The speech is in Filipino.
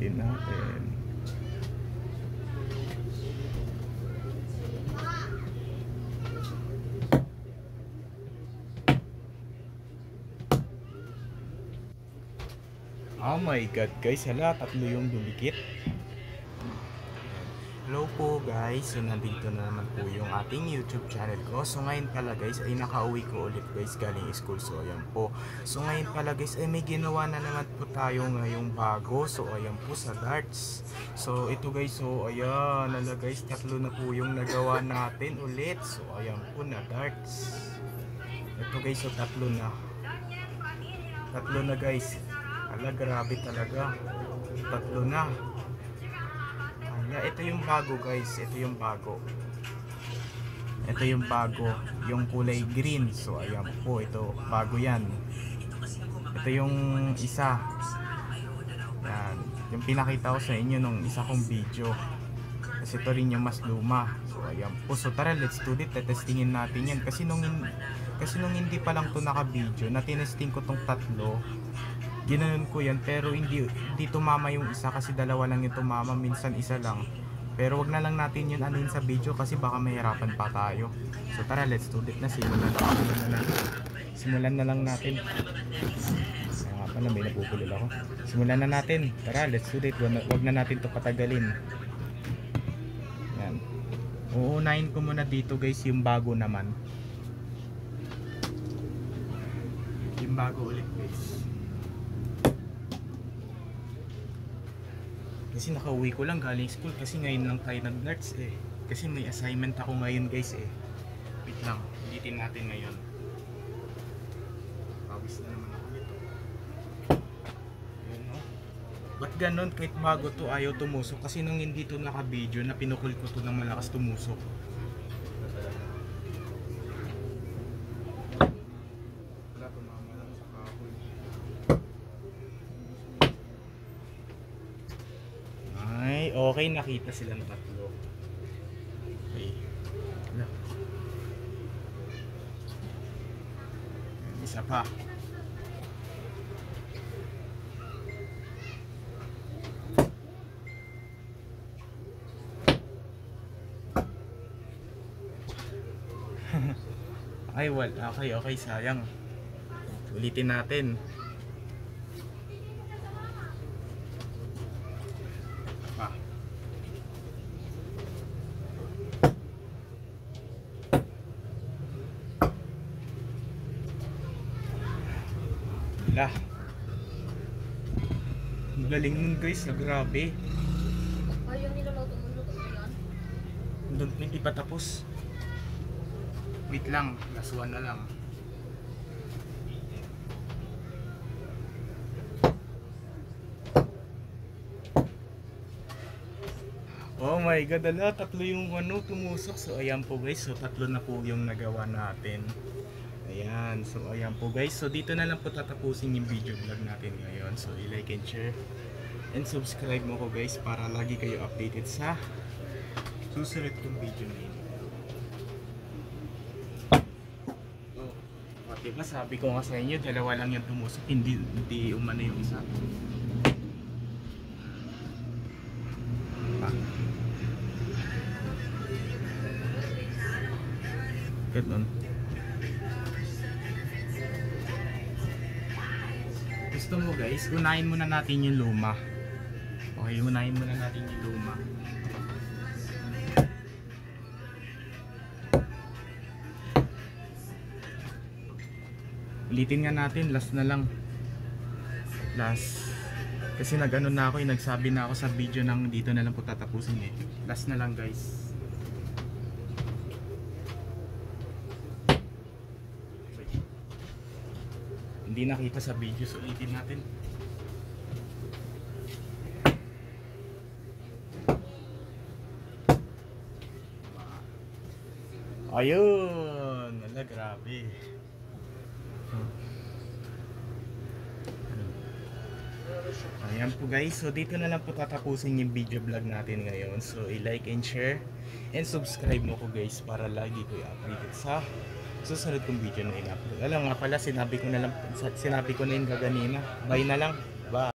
ulitin natin. Oh my god guys, hala, tatlo yung dumikit. Hello po guys, so nandito na naman po yung ating YouTube channel ko. So ngayon pala guys ay nakauwi ko ulit guys galing school. So ayan po. So ngayon pala guys ay may ginawa na naman po tayo ngayong bago. So ayan po sa darts. So ito guys, so ayan nala guys, tatlo na po yung nagawa natin ulit. So ayan po na darts. Ito guys, so tatlo na. Tatlo na guys. Ala, grabe talaga. Tatlo na. Ito yung bago guys, ito yung bago. Ito yung bago, yung kulay green. So ayan po, ito bago yan. Ito yung isa. Yan, yung pinakita ko sa inyo nung isa kong video. Kasi ito rin yung mas luma. So ayan po, so tara let's do it. Testingin natin yan. Kasi nung hindi pa lang to naka-video, na tinesting ko tong tatlo. Ginanon ko yan pero hindi tumama yung isa kasi dalawa lang yung tumama, minsan isa lang. Pero wag na lang natin yun anuin sa video kasi baka mahirapan pa tayo. So tara let's do it na, simulan na lang natin. Kaya nga pala may napupulol ako. Simulan na natin, tara let's do it. Wag na natin to patagalin. Yan. Uunahin ko muna dito guys yung bago naman. Yung bago ulit guys. Kasi nakauwi ko lang galing school kasi ngayon lang tayo nag-darts eh. Kasi may assignment ako ngayon guys eh. Wait lang, ulitin natin ngayon. Pawis na naman ako nito. Ayan o. Ba't ganon kahit bago to ayaw tumusok? Kasi nung hindi to naka-video na pinukul ko to ng malakas tumusok. Okay, nakita silang tatlo. Okay. Isa pa. Ay, wala. Okay, sayang. Ulitin natin. Lah. Ang galing nun guys, grabe. Ayaw nila luto yan. Hindi pa tapos. Wait lang, last one na lang. Oh my god, ala, tatlo yung tumusok. So ayan po guys, so tatlo na po yung nagawa natin. Ayan, so ayan po guys. So dito na lang po tatapusin yung video vlog natin ngayon. So i-like and share and subscribe mo ko guys para lagi kayo updated sa susunod kong video na yun. O diba sabi ko nga sa inyo, dalawa lang yung tumusok, hindi umano yung isa. Ganun. Gusto mo guys, unahin muna natin yung luma. Okay, unahin muna natin yung luma. Ulitin nga natin, last na lang. Last. Kasi nag-ano na ako, nagsabi na ako sa video ng dito na lang po tatapusin eh. Last na lang guys. Hindi nakita sa video, so ulitin natin. Ayun! Wala, grabe. Ayan po guys, so dito na lang po tatapusin yung video vlog natin ngayon. So i-like and share and subscribe mo ko guys para lagi ko i-update sa susunod kong video na in-upload. Alam nga pala, sinabi ko na yun kaganina. Bye na lang.